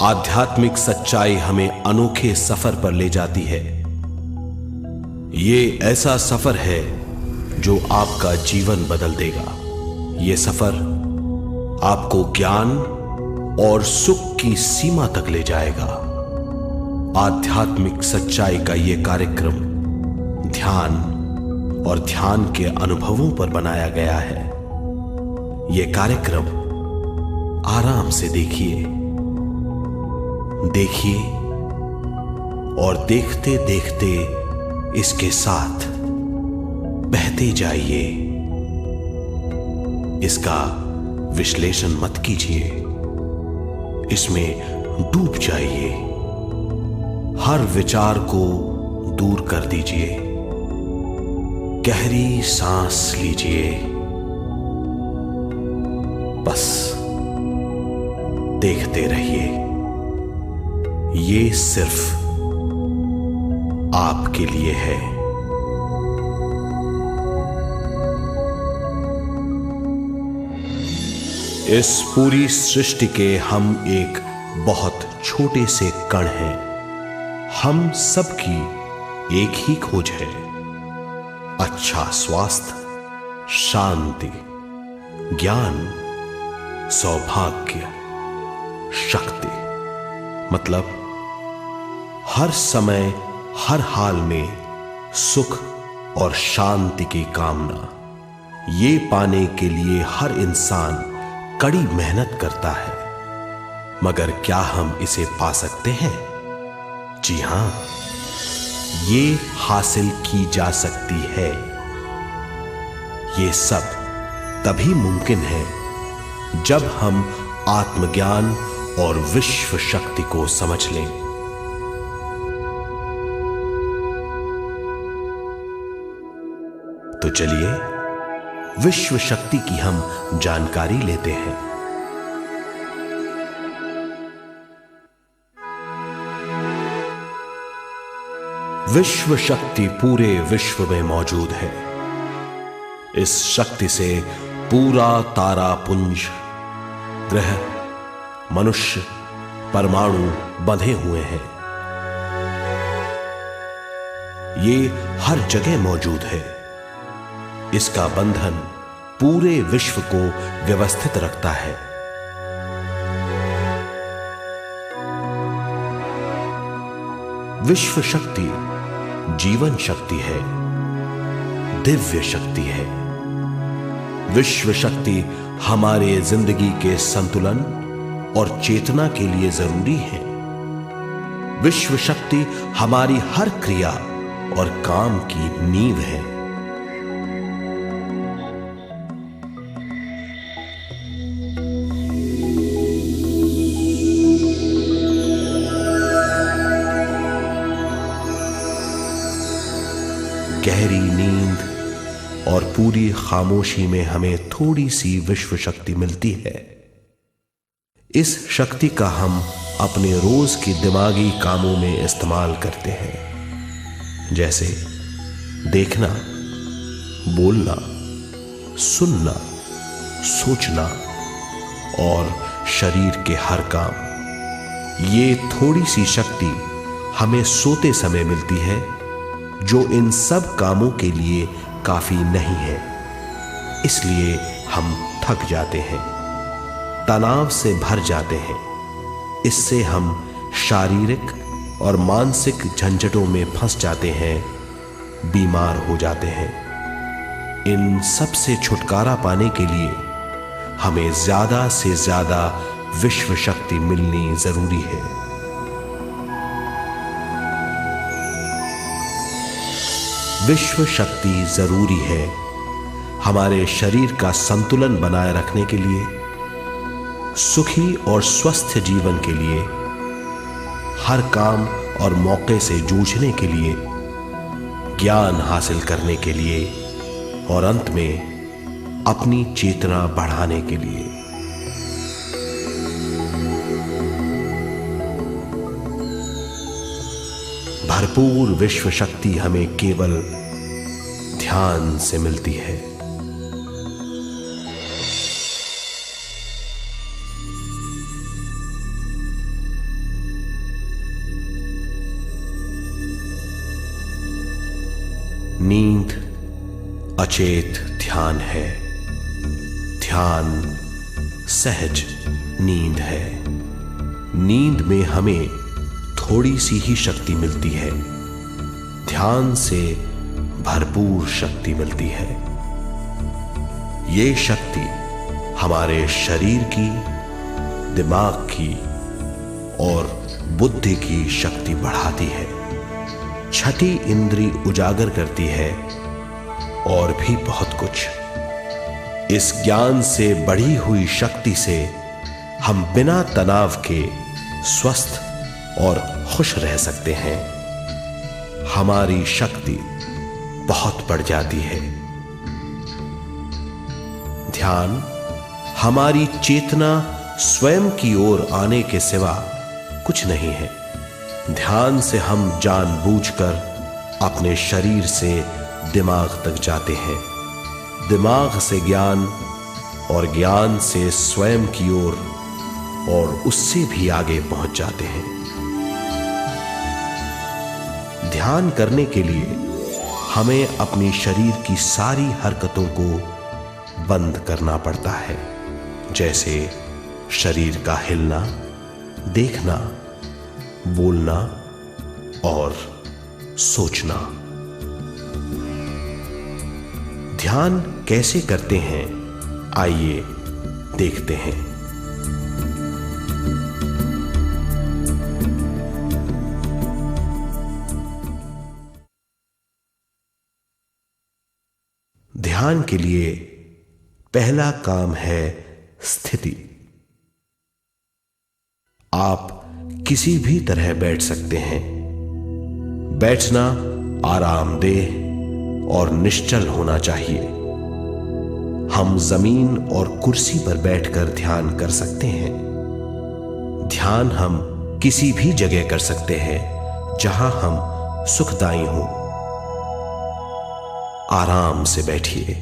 आध्यात्मिक सच्चाई हमें अनोखे सफर पर ले जाती है। ये ऐसा सफर है जो आपका जीवन बदल देगा। ये सफर आपको ज्ञान और सुख की सीमा तक ले जाएगा। आध्यात्मिक सच्चाई का ये कार्यक्रम ध्यान और ध्यान के अनुभवों पर बनाया गया है। ये कार्यक्रम आराम से देखिए और देखते देखते इसके साथ बहते जाइए। इसका विश्लेषण मत कीजिए, इसमें डूब जाइए। हर विचार को दूर कर दीजिए। गहरी सांस लीजिए। बस देखते रहिए। ये सिर्फ आपके लिए है। इस पूरी सृष्टि के हम एक बहुत छोटे से कण हैं। हम सबकी एक ही खोज है, अच्छा स्वास्थ्य, शांति, ज्ञान, सौभाग्य, शक्ति। मतलब हर समय हर हाल में सुख और शांति की कामना। ये पाने के लिए हर इंसान कड़ी मेहनत करता है, मगर क्या हम इसे पा सकते हैं? जी हां, ये हासिल की जा सकती है। ये सब तभी मुमकिन है जब हम आत्मज्ञान और विश्व शक्ति को समझ लें। तो चलिए विश्व शक्ति की हम जानकारी लेते हैं। विश्व शक्ति पूरे विश्व में मौजूद है। इस शक्ति से पूरा तारापुंज, ग्रह, मनुष्य, परमाणु बंधे हुए हैं। ये हर जगह मौजूद है। इसका बंधन पूरे विश्व को व्यवस्थित रखता है। विश्व शक्ति जीवन शक्ति है, दिव्य शक्ति है। विश्व शक्ति हमारे जिंदगी के संतुलन और चेतना के लिए जरूरी है। विश्व शक्ति हमारी हर क्रिया और काम की नींव है। गहरी नींद और पूरी खामोशी में हमें थोड़ी सी विश्व शक्ति मिलती है। इस शक्ति का हम अपने रोज के दिमागी कामों में इस्तेमाल करते हैं, जैसे देखना, बोलना, सुनना, सोचना और शरीर के हर काम। ये थोड़ी सी शक्ति हमें सोते समय मिलती है, जो इन सब कामों के लिए काफी नहीं है। इसलिए हम थक जाते हैं, तनाव से भर जाते हैं। इससे हम शारीरिक और मानसिक झंझटों में फंस जाते हैं, बीमार हो जाते हैं। इन सब से छुटकारा पाने के लिए हमें ज्यादा से ज्यादा विश्व शक्ति मिलनी जरूरी है। विश्व शक्ति जरूरी है हमारे शरीर का संतुलन बनाए रखने के लिए, सुखी और स्वस्थ जीवन के लिए, हर काम और मौके से जूझने के लिए, ज्ञान हासिल करने के लिए और अंत में अपनी चेतना बढ़ाने के लिए। भरपूर विश्व शक्ति हमें केवल ध्यान से मिलती है। नींद अचेत ध्यान है, ध्यान सहज नींद है। नींद में हमें थोड़ी सी ही शक्ति मिलती है, ध्यान से भरपूर शक्ति मिलती है। ये शक्ति हमारे शरीर की, दिमाग की और बुद्धि की शक्ति बढ़ाती है, छठी इंद्री उजागर करती है और भी बहुत कुछ। इस ज्ञान से बढ़ी हुई शक्ति से हम बिना तनाव के स्वस्थ और खुश रह सकते हैं। हमारी शक्ति बहुत बढ़ जाती है। ध्यान हमारी चेतना स्वयं की ओर आने के सिवा कुछ नहीं है। ध्यान से हम जानबूझकर अपने शरीर से दिमाग तक जाते हैं, दिमाग से ज्ञान और ज्ञान से स्वयं की ओर और उससे भी आगे पहुंच जाते हैं। ध्यान करने के लिए हमें अपने शरीर की सारी हरकतों को बंद करना पड़ता है, जैसे शरीर का हिलना, देखना, बोलना और सोचना। ध्यान कैसे करते हैं, आइए देखते हैं। ध्यान के लिए पहला काम है स्थिति। आप किसी भी तरह बैठ सकते हैं। बैठना आरामदेह और निश्चल होना चाहिए। हम जमीन और कुर्सी पर बैठकर ध्यान कर सकते हैं। ध्यान हम किसी भी जगह कर सकते हैं जहां हम सुखदायी हों। आराम से बैठिए,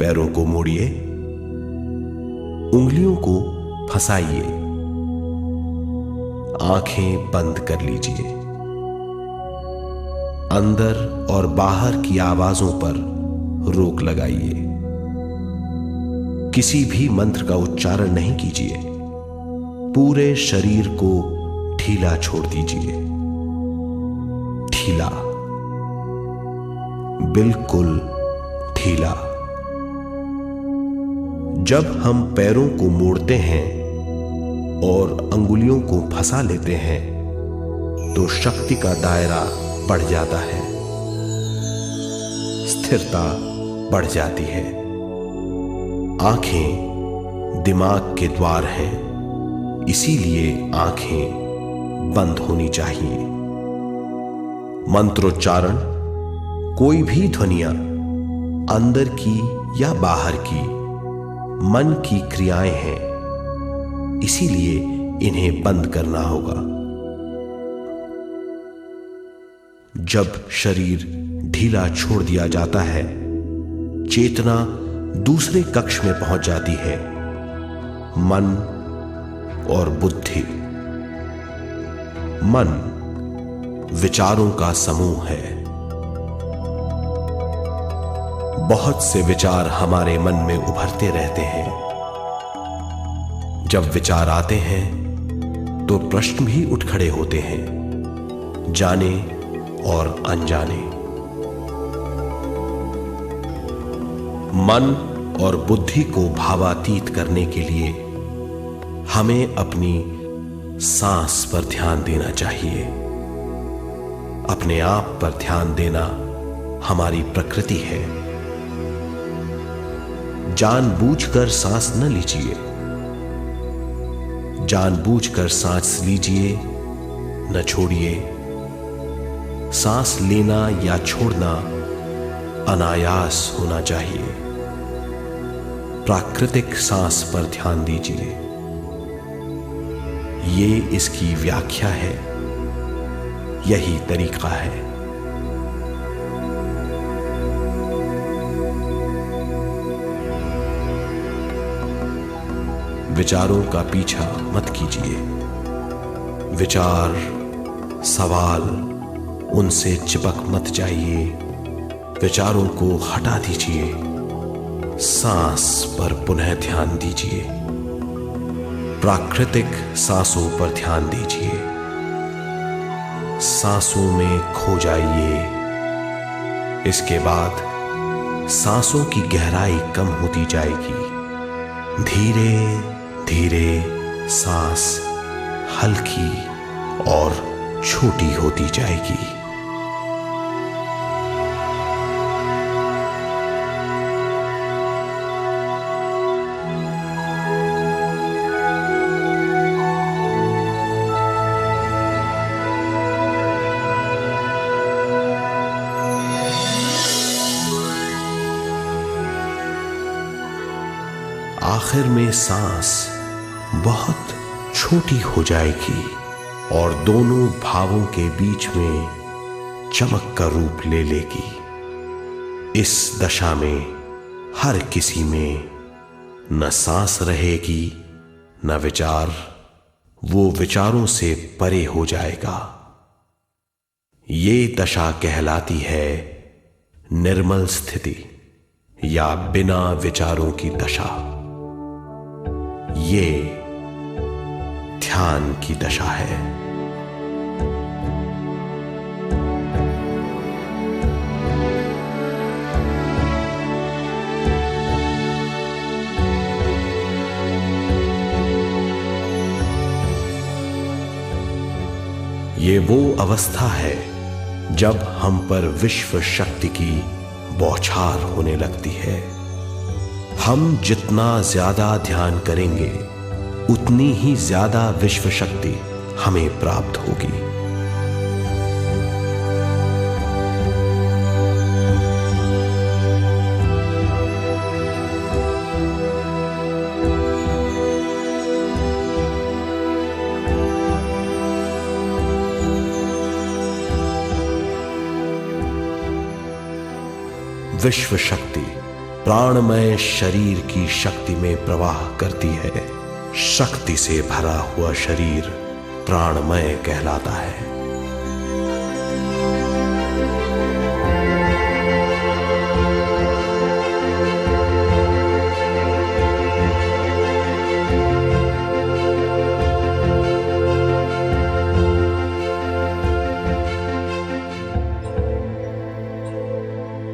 पैरों को मोड़िए, उंगलियों को फंसाइए, आंखें बंद कर लीजिए। अंदर और बाहर की आवाजों पर रोक लगाइए। किसी भी मंत्र का उच्चारण नहीं कीजिए। पूरे शरीर को ढीला छोड़ दीजिए। ढीला, बिल्कुल ढीला। जब हम पैरों को मोड़ते हैं और अंगुलियों को फंसा लेते हैं तो शक्ति का दायरा बढ़ जाता है, स्थिरता बढ़ जाती है। आंखें दिमाग के द्वार हैं, इसीलिए आंखें बंद होनी चाहिए। मंत्रोच्चारण, कोई भी ध्वनियां अंदर की या बाहर की मन की क्रियाएं हैं, इसीलिए इन्हें बंद करना होगा। जब शरीर ढीला छोड़ दिया जाता है, चेतना दूसरे कक्ष में पहुंच जाती है। मन और बुद्धि। मन विचारों का समूह है। बहुत से विचार हमारे मन में उभरते रहते हैं। जब विचार आते हैं तो प्रश्न भी उठ खड़े होते हैं, जाने और अनजाने। मन और बुद्धि को भावातीत करने के लिए हमें अपनी सांस पर ध्यान देना चाहिए। अपने आप पर ध्यान देना हमारी प्रकृति है। जानबूझकर सांस न लीजिए। जानबूझकर सांस लीजिए, न छोड़िए। सांस लेना या छोड़ना अनायास होना चाहिए। प्राकृतिक सांस पर ध्यान दीजिए। ये इसकी व्याख्या है, यही तरीका है। विचारों का पीछा मत कीजिए। विचार, सवाल उनसे चिपक मत जाइए, विचारों को हटा दीजिए, सांस पर पुनः ध्यान दीजिए, प्राकृतिक सांसों पर ध्यान दीजिए, सांसों में खो जाइए। इसके बाद सांसों की गहराई कम होती जाएगी, धीरे धीरे सांस हल्की और छोटी होती जाएगी। आखिर में सांस बहुत छोटी हो जाएगी और दोनों भावों के बीच में चमक का रूप ले लेगी। इस दशा में हर किसी में न सांस रहेगी न विचार, वो विचारों से परे हो जाएगा। ये दशा कहलाती है निर्मल स्थिति या बिना विचारों की दशा। ये ध्यान की दशा है। ये वो अवस्था है जब हम पर विश्व शक्ति की बौछार होने लगती है। हम जितना ज्यादा ध्यान करेंगे उतनी ही ज्यादा विश्व शक्ति हमें प्राप्त होगी। विश्व शक्ति प्राणमय शरीर की शक्ति में प्रवाह करती है। शक्ति से भरा हुआ शरीर प्राणमय कहलाता है।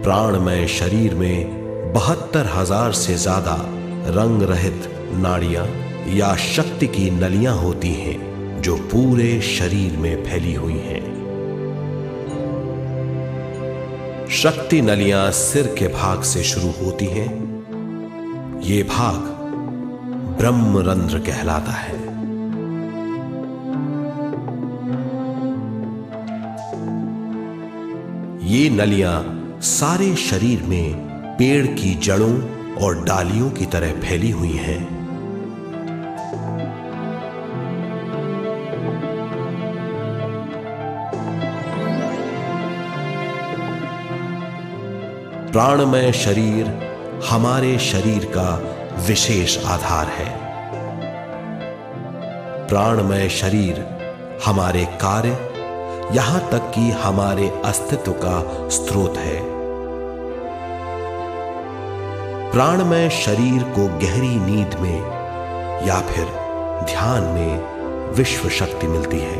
प्राणमय शरीर में 72,000 से ज्यादा रंग रहित नाड़ियां या शक्ति की नलियां होती हैं जो पूरे शरीर में फैली हुई हैं। शक्ति नलियां सिर के भाग से शुरू होती हैं। ये भाग ब्रह्मरंध्र कहलाता है। ये नलियां सारे शरीर में पेड़ की जड़ों और डालियों की तरह फैली हुई हैं। प्राणमय शरीर हमारे शरीर का विशेष आधार है। प्राणमय शरीर हमारे कार्य यहां तक कि हमारे अस्तित्व का स्रोत है। प्राणमय शरीर को गहरी नींद में या फिर ध्यान में विश्व शक्ति मिलती है।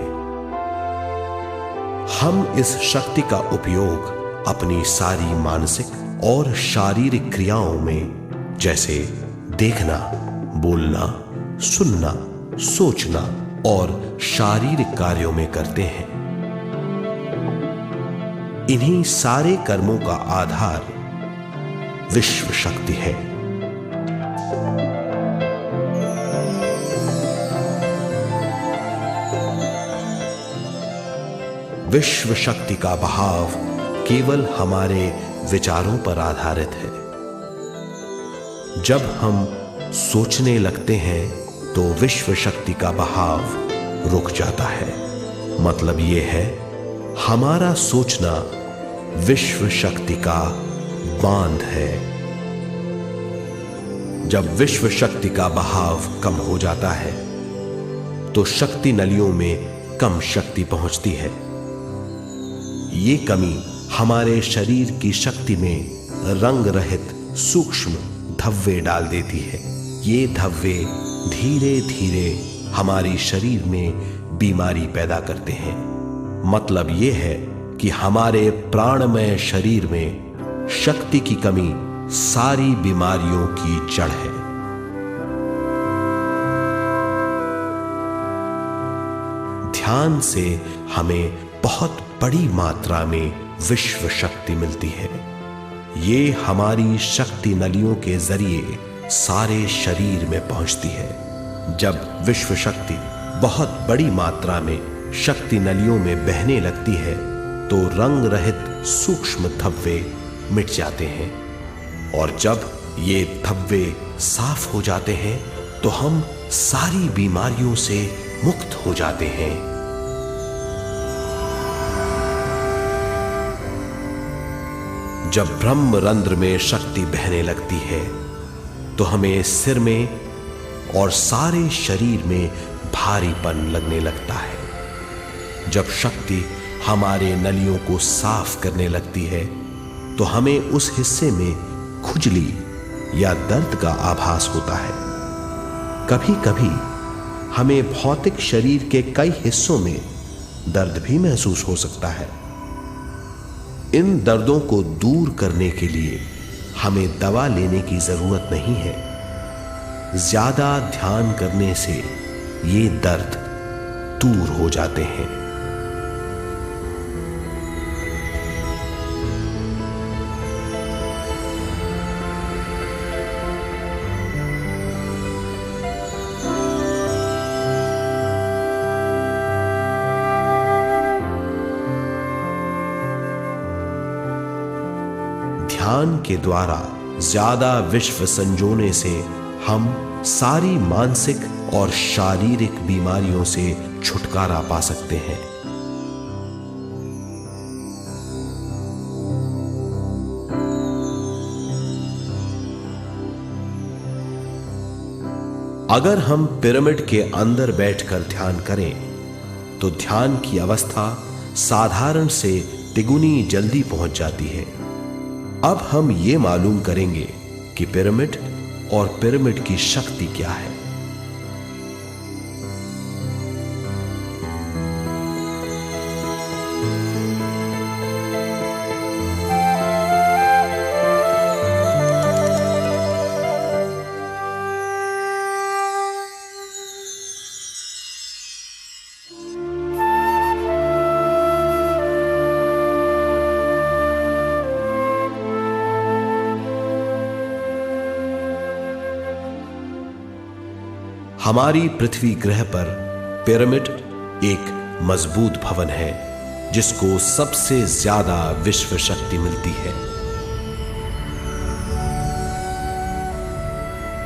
हम इस शक्ति का उपयोग अपनी सारी मानसिक और शारीरिक क्रियाओं में, जैसे देखना, बोलना, सुनना, सोचना और शारीरिक कार्यों में करते हैं। इन्हीं सारे कर्मों का आधार विश्व शक्ति है। विश्व शक्ति का बहाव केवल हमारे विचारों पर आधारित है। जब हम सोचने लगते हैं तो विश्व शक्ति का बहाव रुक जाता है। मतलब यह है, हमारा सोचना विश्व शक्ति का बांध है। जब विश्व शक्ति का बहाव कम हो जाता है तो शक्ति नलियों में कम शक्ति पहुंचती है। ये कमी हमारे शरीर की शक्ति में रंग रहित सूक्ष्म धब्बे डाल देती है। ये धब्बे धीरे धीरे हमारी शरीर में बीमारी पैदा करते हैं। मतलब ये है कि हमारे प्राणमय शरीर में शक्ति की कमी सारी बीमारियों की जड़ है। ध्यान से हमें बहुत बड़ी मात्रा में विश्व शक्ति मिलती है। ये हमारी शक्ति नलियों के जरिए सारे शरीर में पहुंचती है। जब विश्व शक्ति बहुत बड़ी मात्रा में शक्ति नलियों में बहने लगती है तो रंग रहित सूक्ष्म धब्बे मिट जाते हैं, और जब ये धब्बे साफ हो जाते हैं तो हम सारी बीमारियों से मुक्त हो जाते हैं। जब ब्रह्म रंध्र में शक्ति बहने लगती है तो हमें सिर में और सारे शरीर में भारीपन लगने लगता है। जब शक्ति हमारे नलियों को साफ करने लगती है तो हमें उस हिस्से में खुजली या दर्द का आभास होता है। कभी कभी हमें भौतिक शरीर के कई हिस्सों में दर्द भी महसूस हो सकता है। इन दर्दों को दूर करने के लिए हमें दवा लेने की जरूरत नहीं है। ज्यादा ध्यान करने से ये दर्द दूर हो जाते हैं। ध्यान के द्वारा ज्यादा विश्व संजोने से हम सारी मानसिक और शारीरिक बीमारियों से छुटकारा पा सकते हैं। अगर हम पिरामिड के अंदर बैठकर ध्यान करें तो ध्यान की अवस्था साधारण से तिगुनी जल्दी पहुंच जाती है। अब हम ये मालूम करेंगे कि पिरामिड और पिरामिड की शक्ति क्या है। हमारी पृथ्वी ग्रह पर पिरामिड एक मजबूत भवन है जिसको सबसे ज्यादा विश्व शक्ति मिलती है।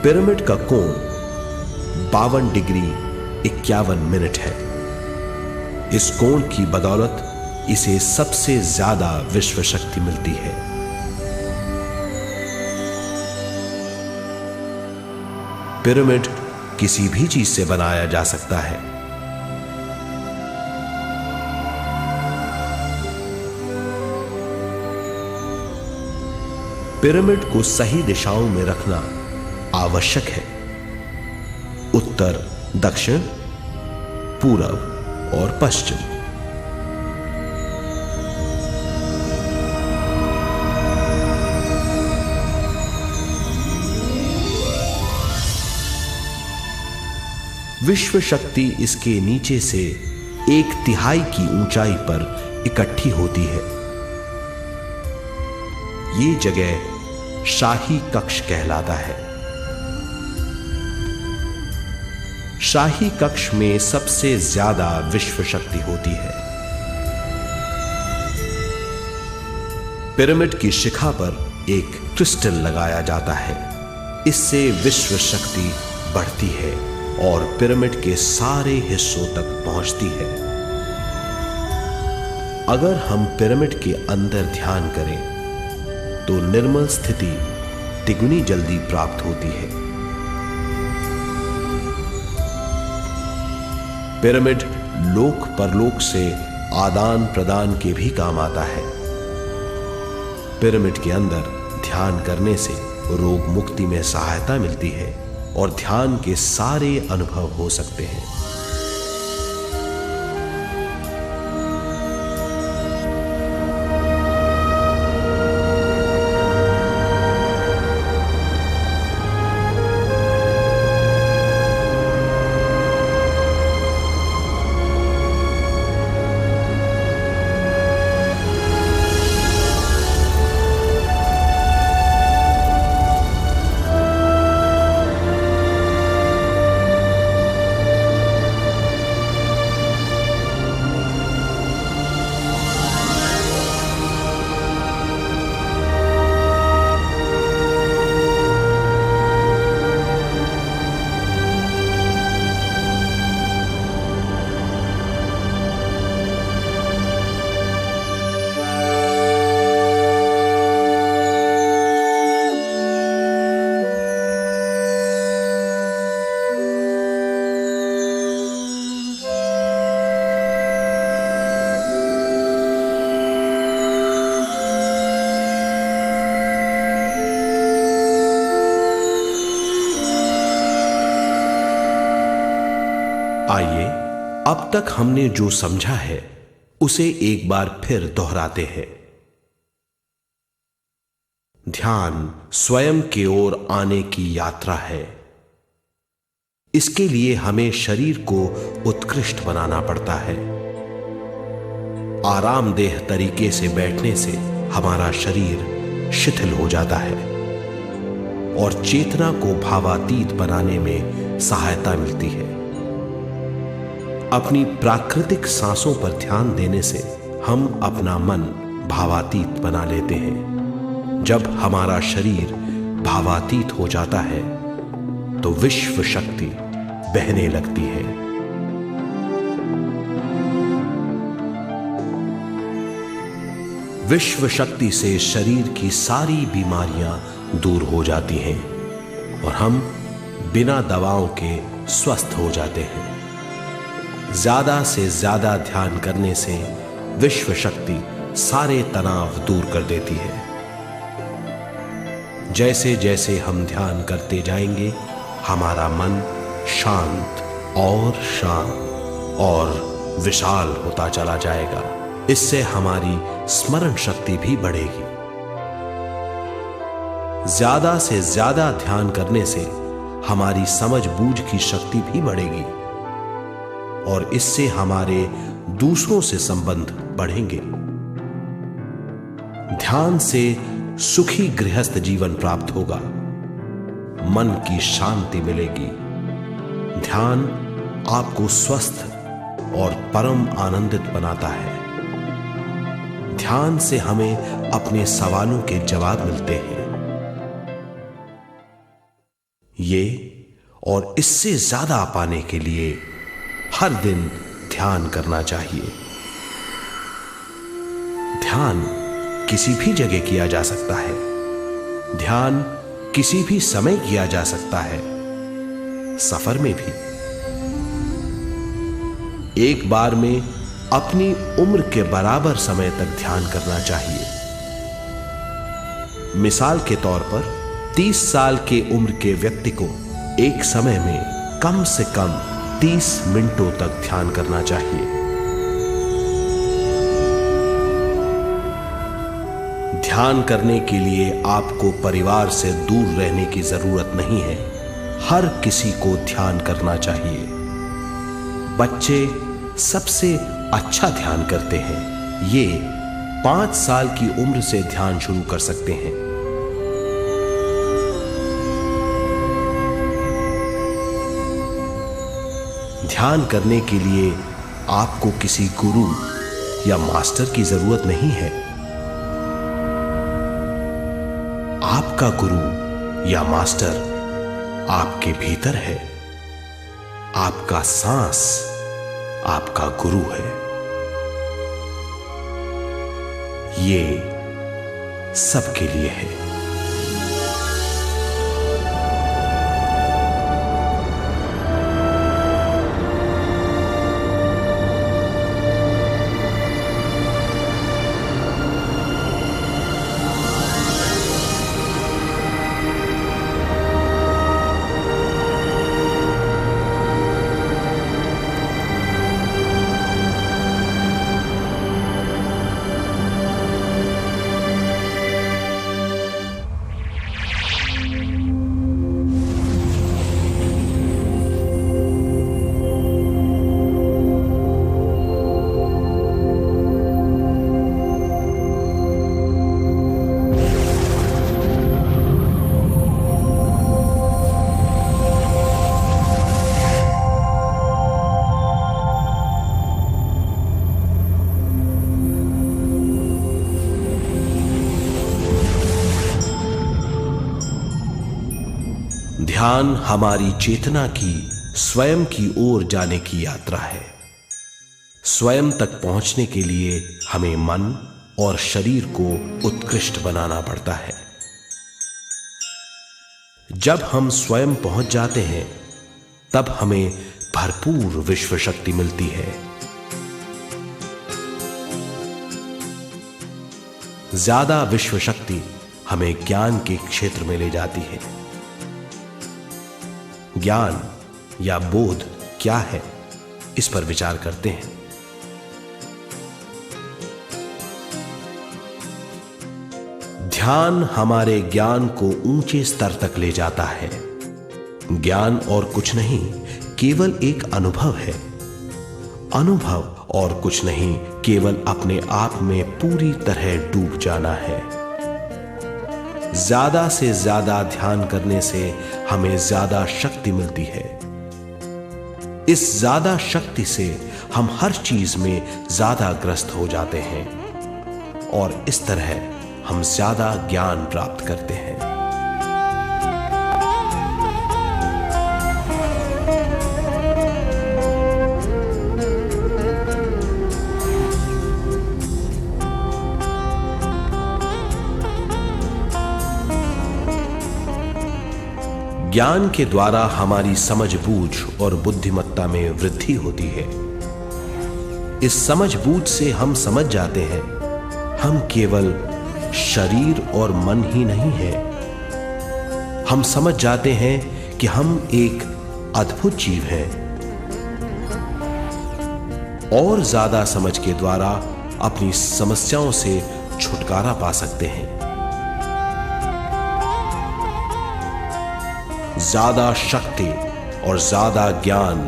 पिरामिड का कोण 52 डिग्री 51 मिनट है। इस कोण की बदौलत इसे सबसे ज्यादा विश्व शक्ति मिलती है। पिरामिड किसी भी चीज से बनाया जा सकता है। पिरामिड को सही दिशाओं में रखना आवश्यक है। उत्तर, दक्षिण, पूरब और पश्चिम। विश्व शक्ति इसके नीचे से 1/3 की ऊंचाई पर इकट्ठी होती है। ये जगह शाही कक्ष कहलाता है। शाही कक्ष में सबसे ज्यादा विश्व शक्ति होती है। पिरामिड की शिखा पर एक क्रिस्टल लगाया जाता है। इससे विश्व शक्ति बढ़ती है और पिरामिड के सारे हिस्सों तक पहुंचती है। अगर हम पिरामिड के अंदर ध्यान करें तो निर्मल स्थिति तिगुनी जल्दी प्राप्त होती है। पिरामिड लोक परलोक से आदान प्रदान के भी काम आता है। पिरामिड के अंदर ध्यान करने से रोग मुक्ति में सहायता मिलती है और ध्यान के सारे अनुभव हो सकते हैं। आइए अब तक हमने जो समझा है उसे एक बार फिर दोहराते हैं। ध्यान स्वयं की ओर आने की यात्रा है। इसके लिए हमें शरीर को उत्कृष्ट बनाना पड़ता है। आरामदेह तरीके से बैठने से हमारा शरीर शिथिल हो जाता है और चेतना को भावातीत बनाने में सहायता मिलती है। अपनी प्राकृतिक सांसों पर ध्यान देने से हम अपना मन भावातीत बना लेते हैं। जब हमारा शरीर भावातीत हो जाता है तो विश्व शक्ति बहने लगती है। विश्व शक्ति से शरीर की सारी बीमारियां दूर हो जाती हैं और हम बिना दवाओं के स्वस्थ हो जाते हैं। ज्यादा से ज्यादा ध्यान करने से विश्व शक्ति सारे तनाव दूर कर देती है। जैसे जैसे हम ध्यान करते जाएंगे हमारा मन शांत और विशाल होता चला जाएगा। इससे हमारी स्मरण शक्ति भी बढ़ेगी। ज्यादा से ज्यादा ध्यान करने से हमारी समझ बूझ की शक्ति भी बढ़ेगी और इससे हमारे दूसरों से संबंध बढ़ेंगे। ध्यान से सुखी गृहस्थ जीवन प्राप्त होगा, मन की शांति मिलेगी। ध्यान आपको स्वस्थ और परम आनंदित बनाता है। ध्यान से हमें अपने सवालों के जवाब मिलते हैं। ये और इससे ज्यादा पाने के लिए हर दिन ध्यान करना चाहिए। ध्यान किसी भी जगह किया जा सकता है। ध्यान किसी भी समय किया जा सकता है, सफर में भी। एक बार में अपनी उम्र के बराबर समय तक ध्यान करना चाहिए। मिसाल के तौर पर 30 साल के उम्र के व्यक्ति को एक समय में कम से कम 30 मिनटों तक ध्यान करना चाहिए। ध्यान करने के लिए आपको परिवार से दूर रहने की जरूरत नहीं है। हर किसी को ध्यान करना चाहिए। बच्चे सबसे अच्छा ध्यान करते हैं। ये 5 साल की उम्र से ध्यान शुरू कर सकते हैं। ध्यान करने के लिए आपको किसी गुरु या मास्टर की जरूरत नहीं है। आपका गुरु या मास्टर आपके भीतर है। आपका सांस आपका गुरु है। ये सबके लिए है। ध्यान हमारी चेतना की स्वयं की ओर जाने की यात्रा है। स्वयं तक पहुंचने के लिए हमें मन और शरीर को उत्कृष्ट बनाना पड़ता है। जब हम स्वयं पहुंच जाते हैं तब हमें भरपूर विश्व शक्ति मिलती है। ज्यादा विश्व शक्ति हमें ज्ञान के क्षेत्र में ले जाती है। ज्ञान या बोध क्या है, इस पर विचार करते हैं। ध्यान हमारे ज्ञान को ऊंचे स्तर तक ले जाता है। ज्ञान और कुछ नहीं, केवल एक अनुभव है। अनुभव और कुछ नहीं, केवल अपने आप में पूरी तरह डूब जाना है। ज्यादा से ज्यादा ध्यान करने से हमें ज्यादा शक्ति मिलती है। इस ज्यादा शक्ति से हम हर चीज में ज्यादा ग्रस्त हो जाते हैं और इस तरह हम ज्यादा ज्ञान प्राप्त करते हैं। ज्ञान के द्वारा हमारी समझ बूझ और बुद्धिमत्ता में वृद्धि होती है। इस समझ बूझ से हम समझ जाते हैं हम केवल शरीर और मन ही नहीं है। हम समझ जाते हैं कि हम एक अद्भुत जीव हैं और ज्यादा समझ के द्वारा अपनी समस्याओं से छुटकारा पा सकते हैं। ज्यादा शक्ति और ज्यादा ज्ञान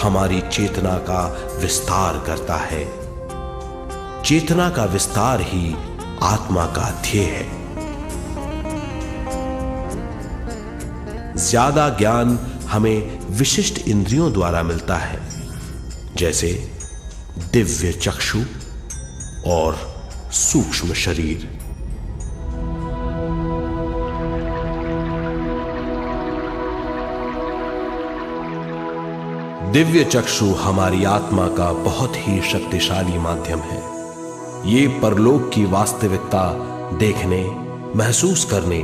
हमारी चेतना का विस्तार करता है। चेतना का विस्तार ही आत्मा का ध्येय है। ज्यादा ज्ञान हमें विशिष्ट इंद्रियों द्वारा मिलता है, जैसे दिव्य चक्षु और सूक्ष्म शरीर। दिव्य चक्षु हमारी आत्मा का बहुत ही शक्तिशाली माध्यम है। ये परलोक की वास्तविकता देखने, महसूस करने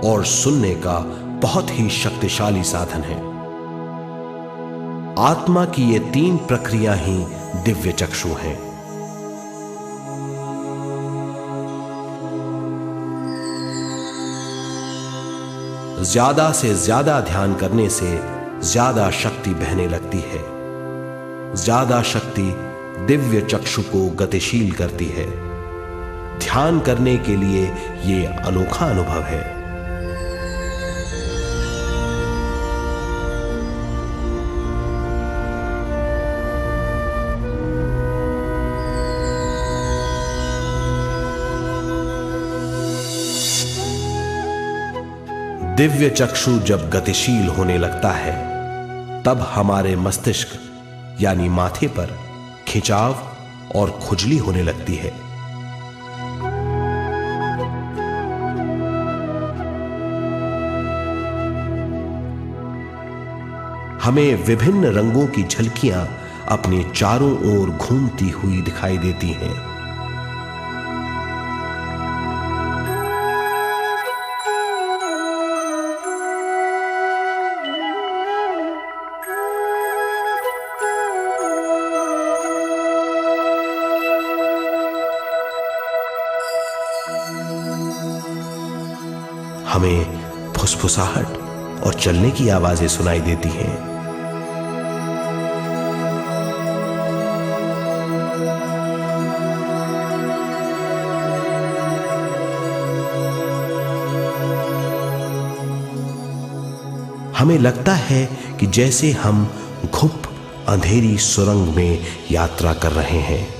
और सुनने का बहुत ही शक्तिशाली साधन है। आत्मा की ये तीन प्रक्रिया ही दिव्य चक्षु हैं। ज्यादा से ज्यादा ध्यान करने से ज्यादा शक्ति बहने लगती है। ज्यादा शक्ति दिव्य चक्षु को गतिशील करती है। ध्यान करने के लिए यह अनोखा अनुभव है। दिव्य चक्षु जब गतिशील होने लगता है तब हमारे मस्तिष्क यानी माथे पर खिंचाव और खुजली होने लगती है। हमें विभिन्न रंगों की झलकियां अपने चारों ओर घूमती हुई दिखाई देती हैं। हमें फुसफुसाहट और चलने की आवाजें सुनाई देती हैं। हमें लगता है कि जैसे हम घुप अंधेरी सुरंग में यात्रा कर रहे हैं।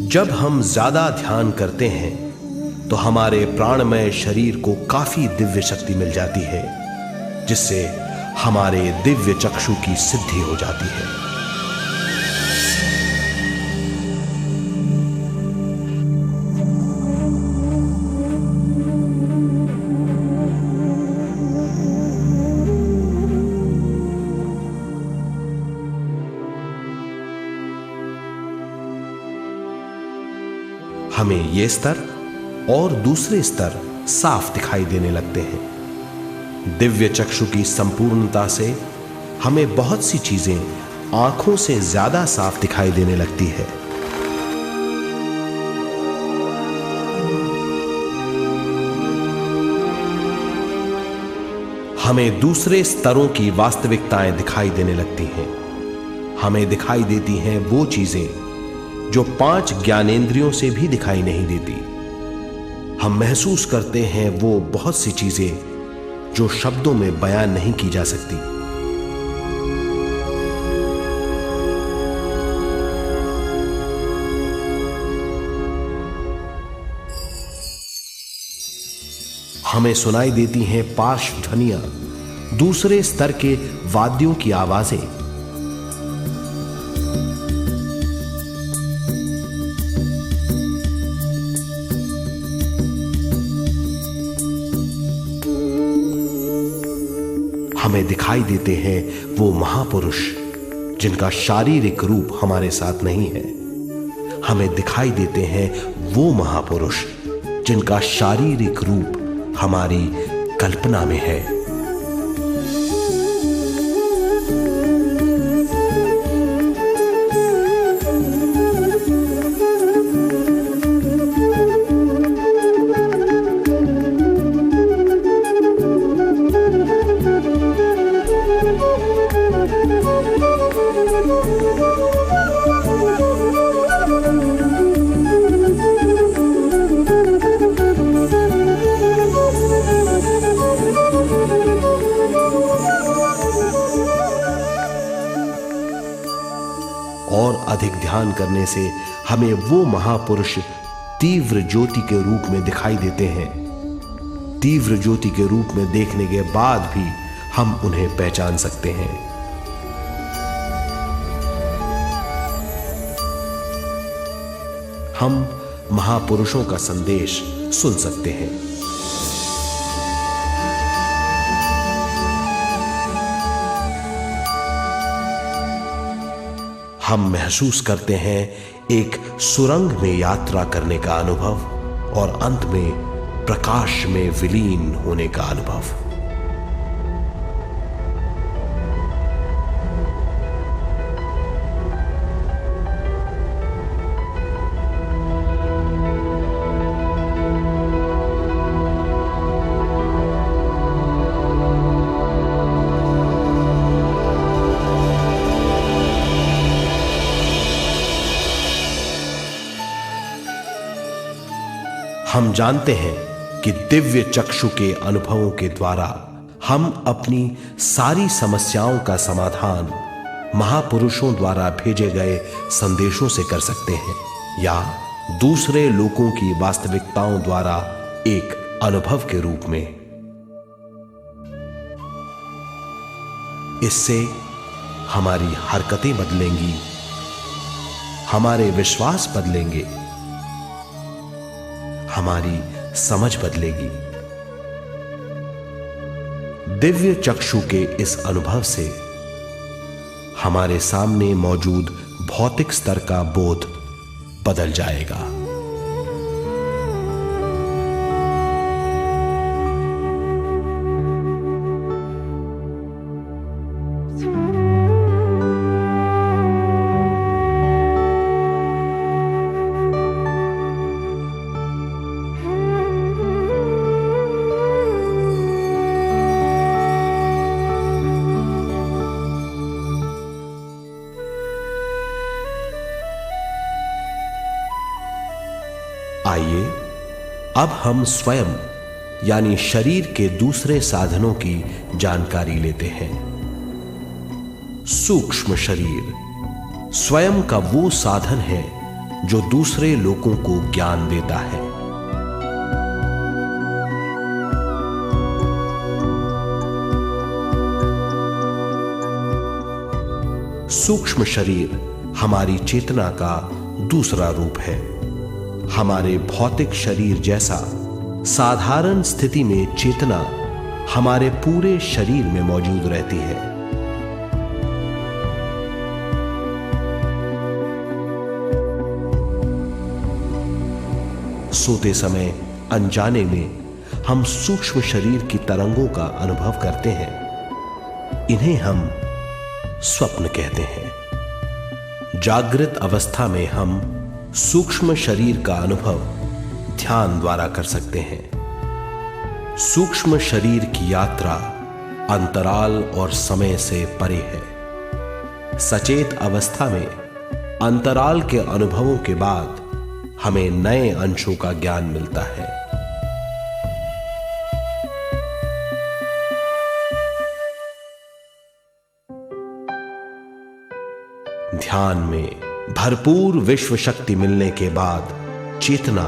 जब हम ज्यादा ध्यान करते हैं तो हमारे प्राणमय शरीर को काफी दिव्य शक्ति मिल जाती है, जिससे हमारे दिव्य चक्षु की सिद्धि हो जाती है। हमें ये स्तर और दूसरे स्तर साफ दिखाई देने लगते हैं। दिव्य चक्षु की संपूर्णता से हमें बहुत सी चीजें आंखों से ज्यादा साफ दिखाई देने लगती है। हमें दूसरे स्तरों की वास्तविकताएं दिखाई देने लगती हैं। हमें दिखाई देती हैं वो चीजें जो 5 ज्ञानेंद्रियों से भी दिखाई नहीं देती। हम महसूस करते हैं वो बहुत सी चीजें जो शब्दों में बयान नहीं की जा सकती। हमें सुनाई देती हैं पार्श्व ध्वनियां, दूसरे स्तर के वाद्यों की आवाजें। हमें दिखाई देते हैं वो महापुरुष जिनका शारीरिक रूप हमारे साथ नहीं है। हमें दिखाई देते हैं वो महापुरुष जिनका शारीरिक रूप हमारी कल्पना में है। और अधिक ध्यान करने से हमें वो महापुरुष तीव्र ज्योति के रूप में दिखाई देते हैं। तीव्र ज्योति के रूप में देखने के बाद भी हम उन्हें पहचान सकते हैं। हम महापुरुषों का संदेश सुन सकते हैं। हम महसूस करते हैं एक सुरंग में यात्रा करने का अनुभव और अंत में प्रकाश में विलीन होने का अनुभव। हम जानते हैं कि दिव्य चक्षु के अनुभवों के द्वारा हम अपनी सारी समस्याओं का समाधान महापुरुषों द्वारा भेजे गए संदेशों से कर सकते हैं, या दूसरे लोगों की वास्तविकताओं द्वारा एक अनुभव के रूप में। इससे हमारी हरकतें बदलेंगी, हमारे विश्वास बदलेंगे, हमारी समझ बदलेगी। दिव्य चक्षु के इस अनुभव से हमारे सामने मौजूद भौतिक स्तर का बोध बदल जाएगा। आइए अब हम स्वयं यानी शरीर के दूसरे साधनों की जानकारी लेते हैं। सूक्ष्म शरीर स्वयं का वो साधन है जो दूसरे लोगों को ज्ञान देता है। सूक्ष्म शरीर हमारी चेतना का दूसरा रूप है। हमारे भौतिक शरीर जैसा साधारण स्थिति में चेतना हमारे पूरे शरीर में मौजूद रहती है। सोते समय अनजाने में हम सूक्ष्म शरीर की तरंगों का अनुभव करते हैं। इन्हें हम स्वप्न कहते हैं। जागृत अवस्था में हम सूक्ष्म शरीर का अनुभव ध्यान द्वारा कर सकते हैं। सूक्ष्म शरीर की यात्रा अंतराल और समय से परे है। सचेत अवस्था में अंतराल के अनुभवों के बाद हमें नए अंशों का ज्ञान मिलता है। ध्यान में भरपूर विश्व शक्ति मिलने के बाद चेतना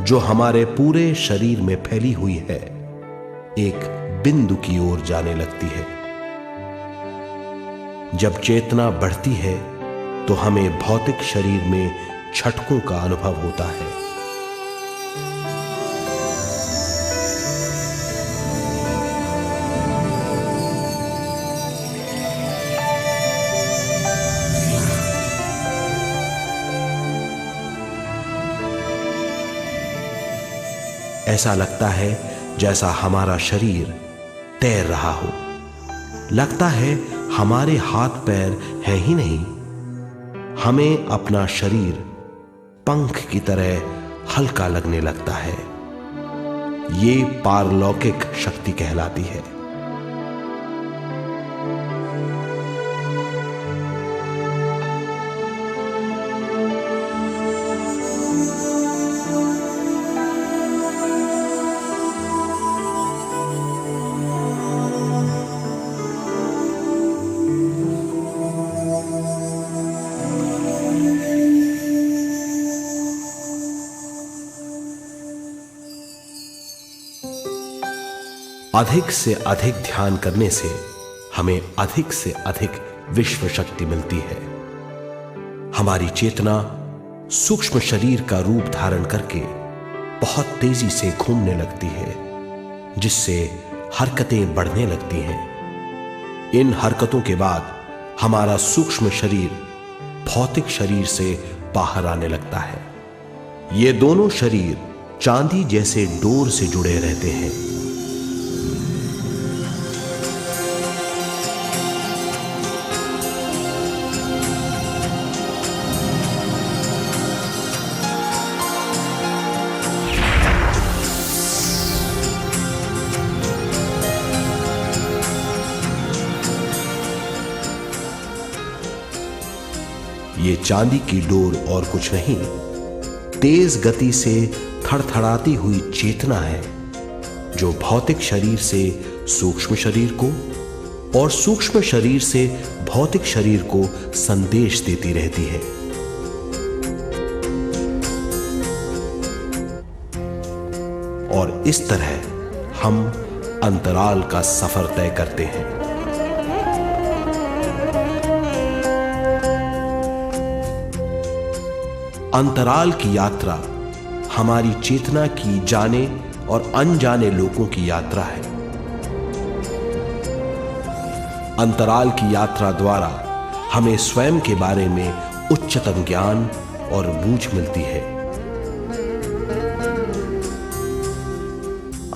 जो हमारे पूरे शरीर में फैली हुई है एक बिंदु की ओर जाने लगती है। जब चेतना बढ़ती है तो हमें भौतिक शरीर में झटकों का अनुभव होता है। ऐसा लगता है जैसा हमारा शरीर तैर रहा हो। लगता है हमारे हाथ पैर हैं ही नहीं। हमें अपना शरीर पंख की तरह हल्का लगने लगता है। ये पारलौकिक शक्ति कहलाती है। अधिक से अधिक ध्यान करने से हमें अधिक से अधिक विश्व शक्ति मिलती है। हमारी चेतना सूक्ष्म शरीर का रूप धारण करके बहुत तेजी से घूमने लगती है, जिससे हरकतें बढ़ने लगती हैं। इन हरकतों के बाद हमारा सूक्ष्म शरीर भौतिक शरीर से बाहर आने लगता है। ये दोनों शरीर चांदी जैसे डोर से जुड़े रहते हैं। ये चांदी की डोर और कुछ नहीं, तेज गति से थड़थड़ाती हुई चेतना है जो भौतिक शरीर से सूक्ष्म शरीर को और सूक्ष्म शरीर से भौतिक शरीर को संदेश देती रहती है। और इस तरह हम अंतराल का सफर तय करते हैं। अंतराल की यात्रा हमारी चेतना की जाने और अनजाने लोगों की यात्रा है। अंतराल की यात्रा द्वारा हमें स्वयं के बारे में उच्चतम ज्ञान और बूझ मिलती है।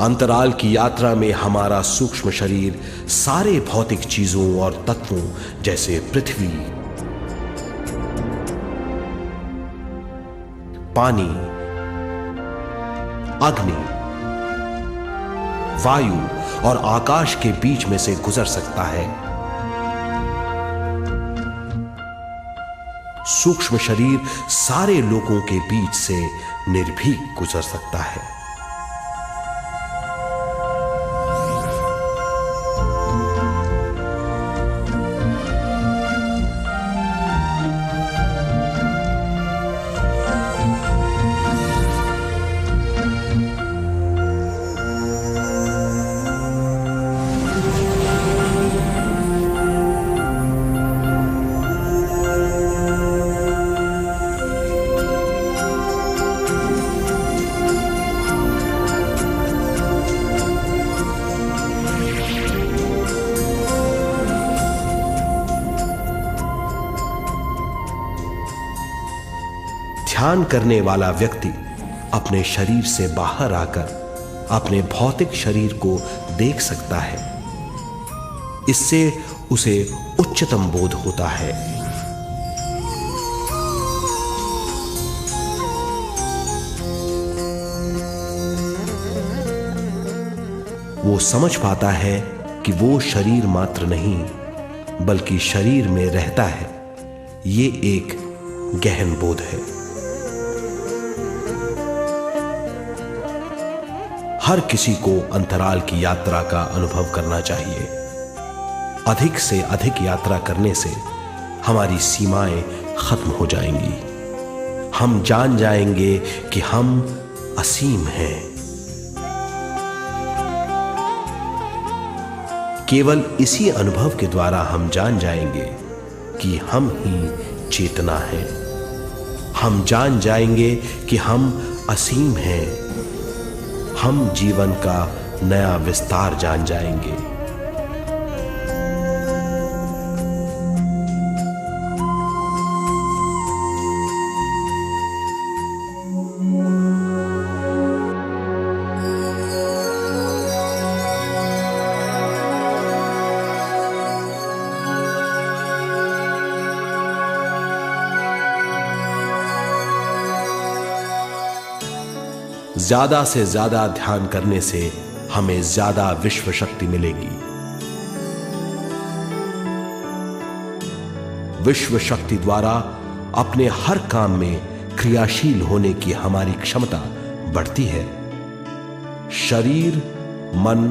अंतराल की यात्रा में हमारा सूक्ष्म शरीर सारे भौतिक चीजों और तत्वों जैसे पृथ्वी, पानी, अग्नि, वायु और आकाश के बीच में से गुजर सकता है। सूक्ष्म शरीर सारे लोगों के बीच से निर्भीक गुजर सकता है। ध्यान करने वाला व्यक्ति अपने शरीर से बाहर आकर अपने भौतिक शरीर को देख सकता है। इससे उसे उच्चतम बोध होता है। वो समझ पाता है कि वो शरीर मात्र नहीं बल्कि शरीर में रहता है। ये एक गहन बोध है। हर किसी को अंतराल की यात्रा का अनुभव करना चाहिए। अधिक से अधिक यात्रा करने से हमारी सीमाएं खत्म हो जाएंगी। हम जान जाएंगे कि हम असीम हैं। केवल इसी अनुभव के द्वारा हम जान जाएंगे कि हम ही चेतना हैं। हम जान जाएंगे कि हम असीम हैं। हम जीवन का नया विस्तार जान जाएंगे। ज्यादा से ज्यादा ध्यान करने से हमें ज्यादा विश्व शक्ति मिलेगी। विश्व शक्ति द्वारा अपने हर काम में क्रियाशील होने की हमारी क्षमता बढ़ती है। शरीर, मन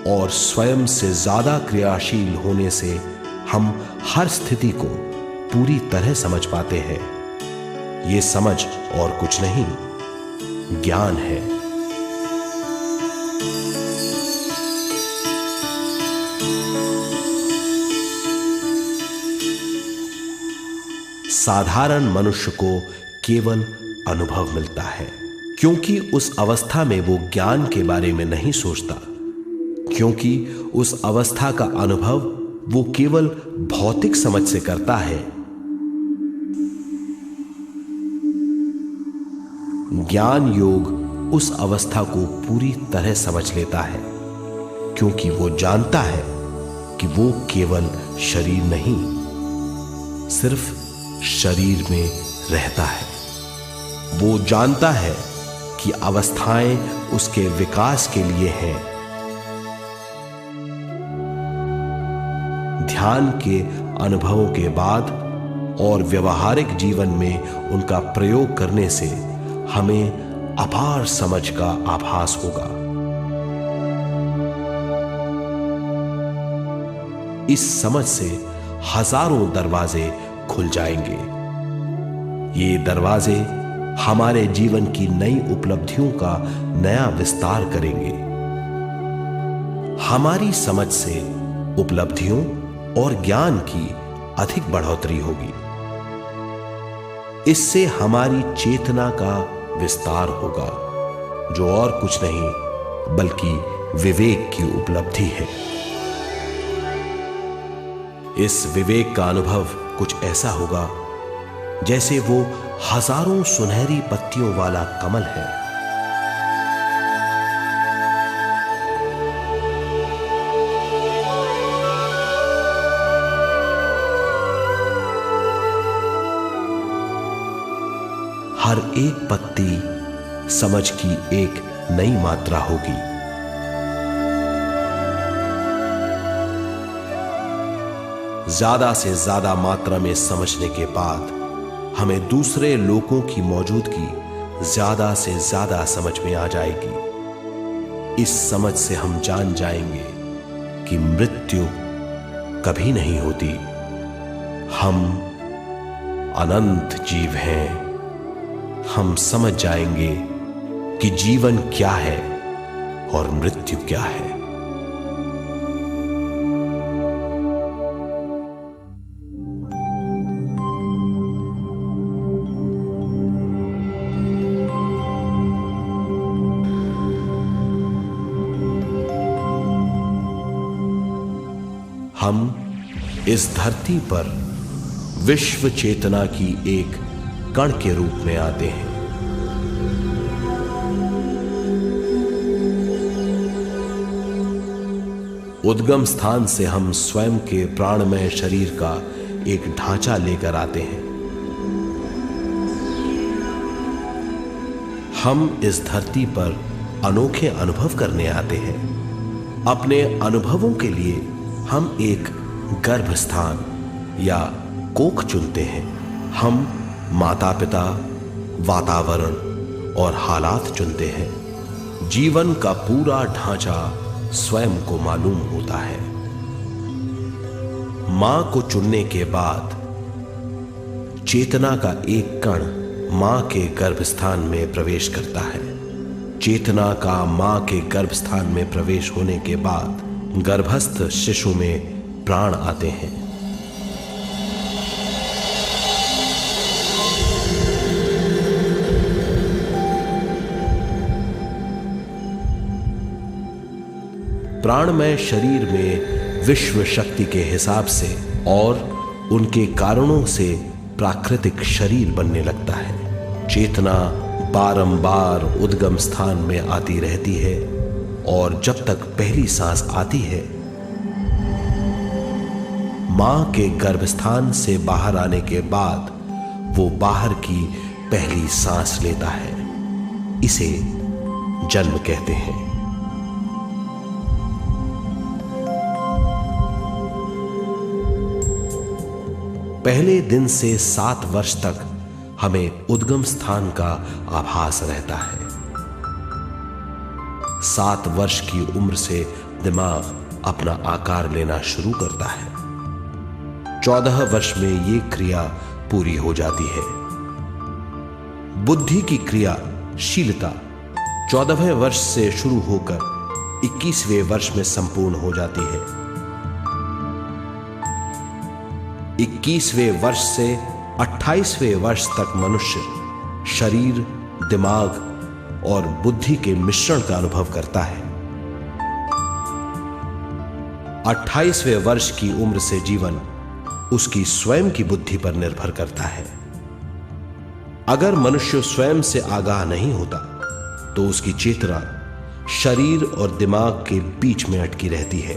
और स्वयं से ज्यादा क्रियाशील होने से हम हर स्थिति को पूरी तरह समझ पाते हैं। ये समझ और कुछ नहीं, ज्ञान है। साधारण मनुष्य को केवल अनुभव मिलता है, क्योंकि उस अवस्था में वो ज्ञान के बारे में नहीं सोचता, क्योंकि उस अवस्था का अनुभव वो केवल भौतिक समझ से करता है। ज्ञान योग उस अवस्था को पूरी तरह समझ लेता है, क्योंकि वो जानता है कि वो केवल शरीर नहीं, सिर्फ शरीर में रहता है। वो जानता है कि अवस्थाएं उसके विकास के लिए हैं। ध्यान के अनुभवों के बाद और व्यवहारिक जीवन में उनका प्रयोग करने से हमें अपार समझ का आभास होगा। इस समझ से हजारों दरवाजे खुल जाएंगे। ये दरवाजे हमारे जीवन की नई उपलब्धियों का नया विस्तार करेंगे। हमारी समझ से उपलब्धियों और ज्ञान की अधिक बढ़ोतरी होगी। इससे हमारी चेतना का विस्तार होगा, जो और कुछ नहीं बल्कि विवेक की उपलब्धि है। इस विवेक का अनुभव कुछ ऐसा होगा जैसे वो हजारों सुनहरी पत्तियों वाला कमल है। हर एक पत्ती समझ की एक नई मात्रा होगी। ज्यादा से ज्यादा मात्रा में समझने के बाद हमें दूसरे लोगों की मौजूदगी ज्यादा से ज्यादा समझ में आ जाएगी। इस समझ से हम जान जाएंगे कि मृत्यु कभी नहीं होती। हम अनंत जीव हैं। हम समझ जाएंगे कि जीवन क्या है और मृत्यु क्या है। हम इस धरती पर विश्व चेतना की एक कण के रूप में आते हैं। उद्गम स्थान से हम स्वयं के प्राणमय शरीर का एक ढांचा लेकर आते हैं। हम इस धरती पर अनोखे अनुभव करने आते हैं। अपने अनुभवों के लिए हम एक गर्भस्थान या कोख चुनते हैं। हम माता पिता, वातावरण और हालात चुनते हैं। जीवन का पूरा ढांचा स्वयं को मालूम होता है। मां को चुनने के बाद चेतना का एक कण मां के गर्भस्थान में प्रवेश करता है। चेतना का मां के गर्भस्थान में प्रवेश होने के बाद गर्भस्थ शिशु में प्राण आते हैं। प्राणमय शरीर में विश्व शक्ति के हिसाब से और उनके कारणों से प्राकृतिक शरीर बनने लगता है। चेतना बारंबार उद्गम स्थान में आती रहती है और जब तक पहली सांस आती है, मां के गर्भस्थान से बाहर आने के बाद वो बाहर की पहली सांस लेता है। इसे जन्म कहते हैं। पहले दिन से 7 वर्ष तक हमें उद्गम स्थान का आभास रहता है। 7 वर्ष की उम्र से दिमाग अपना आकार लेना शुरू करता है। 14 वर्ष में यह क्रिया पूरी हो जाती है। बुद्धि की क्रियाशीलता 14वें वर्ष से शुरू होकर 21वें वर्ष में संपूर्ण हो जाती है। 21वें वर्ष से 28वें वर्ष तक मनुष्य शरीर, दिमाग और बुद्धि के मिश्रण का अनुभव करता है। 28वें वर्ष की उम्र से जीवन उसकी स्वयं की बुद्धि पर निर्भर करता है। अगर मनुष्य स्वयं से आगाह नहीं होता तो उसकी चेतना शरीर और दिमाग के बीच में अटकी रहती है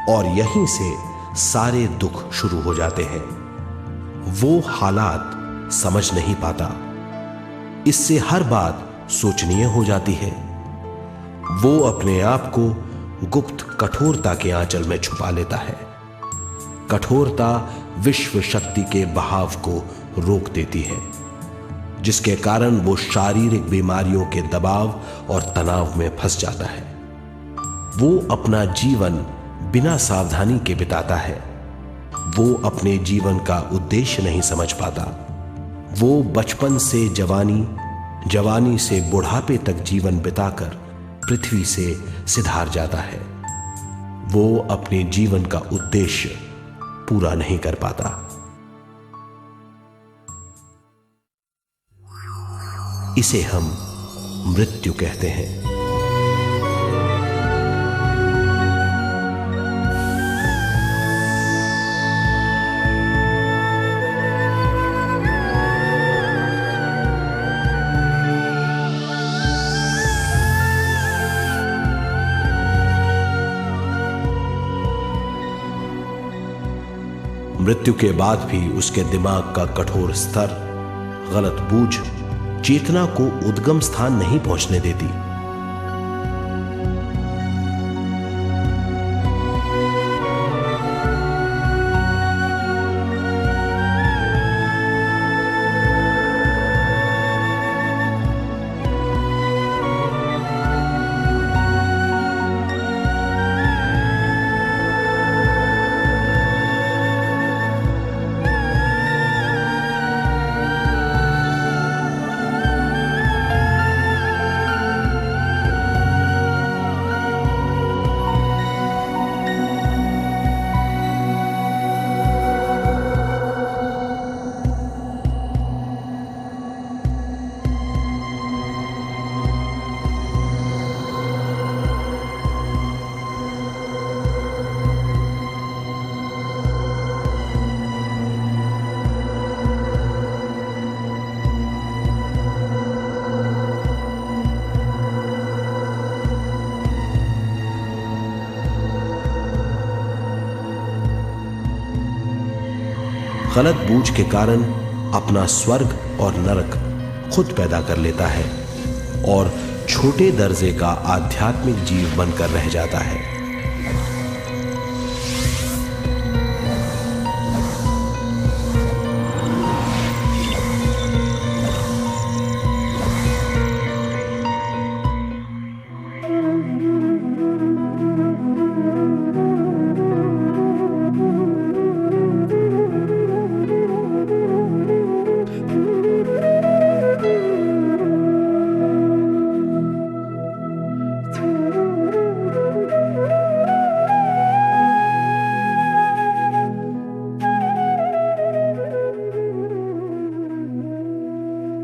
और यहीं से सारे दुख शुरू हो जाते हैं। वो हालात समझ नहीं पाता, इससे हर बात सोचनीय हो जाती है। वो अपने आप को गुप्त कठोरता के आंचल में छुपा लेता है। कठोरता विश्व शक्ति के बहाव को रोक देती है, जिसके कारण वो शारीरिक बीमारियों के दबाव और तनाव में फंस जाता है। वो अपना जीवन बिना सावधानी के बिताता है। वो अपने जीवन का उद्देश्य नहीं समझ पाता। वो बचपन से जवानी, जवानी से बुढ़ापे तक जीवन बिताकर पृथ्वी से सिधार जाता है। वो अपने जीवन का उद्देश्य पूरा नहीं कर पाता। इसे हम मृत्यु कहते हैं। मृत्यु के बाद भी उसके दिमाग का कठोर स्तर, गलत बूझ चेतना को उद्गम स्थान नहीं पहुंचने देती। गलत बूझ के कारण अपना स्वर्ग और नरक खुद पैदा कर लेता है और छोटे दर्जे का आध्यात्मिक जीव बनकर रह जाता है।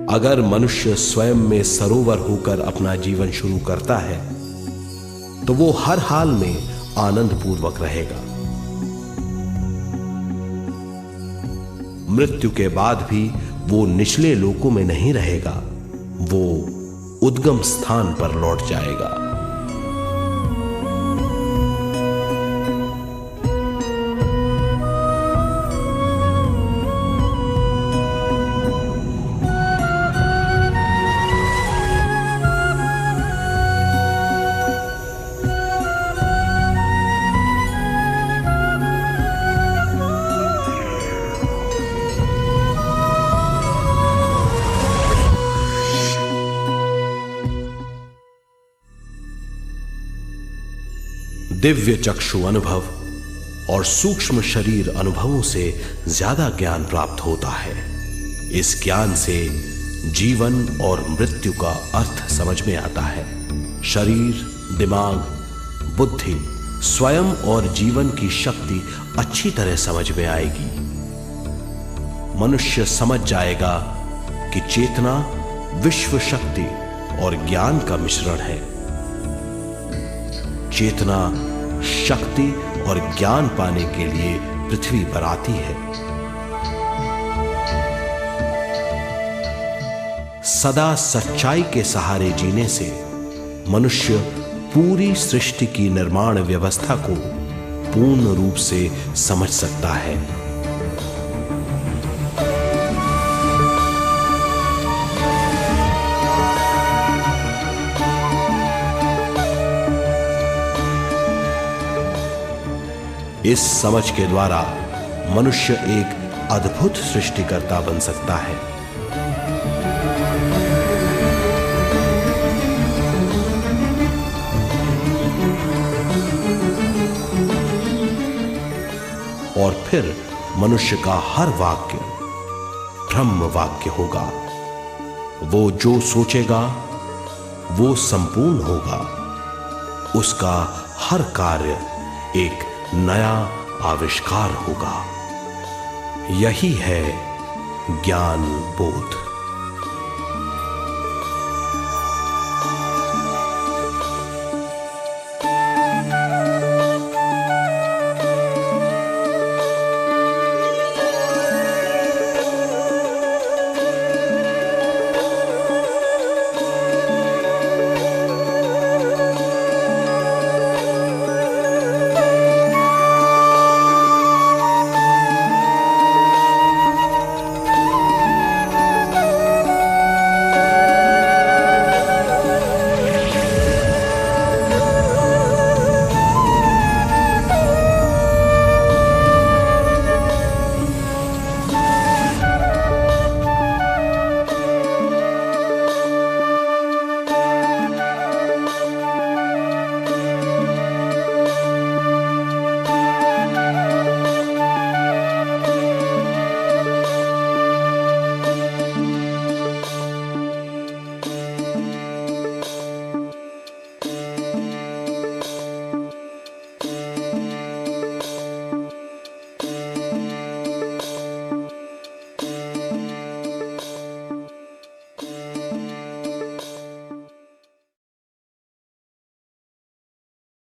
अगर मनुष्य स्वयं में सरोवर होकर अपना जीवन शुरू करता है तो वो हर हाल में आनंद पूर्वक रहेगा। मृत्यु के बाद भी वो निचले लोकों में नहीं रहेगा, वो उद्गम स्थान पर लौट जाएगा। दिव्य चक्षु अनुभव और सूक्ष्म शरीर अनुभवों से ज्यादा ज्ञान प्राप्त होता है। इस ज्ञान से जीवन और मृत्यु का अर्थ समझ में आता है। शरीर, दिमाग, बुद्धि, स्वयं और जीवन की शक्ति अच्छी तरह समझ में आएगी। मनुष्य समझ जाएगा कि चेतना विश्व शक्ति और ज्ञान का मिश्रण है। चेतना शक्ति और ज्ञान पाने के लिए पृथ्वी पर आती है। सदा सच्चाई के सहारे जीने से मनुष्य पूरी सृष्टि की निर्माण व्यवस्था को पूर्ण रूप से समझ सकता है। इस समझ के द्वारा मनुष्य एक अद्भुत सृष्टिकर्ता बन सकता है। और फिर मनुष्य का हर वाक्य ब्रह्म वाक्य होगा। वो जो सोचेगा वो संपूर्ण होगा। उसका हर कार्य एक नया आविष्कार होगा। यही है ज्ञान बोध।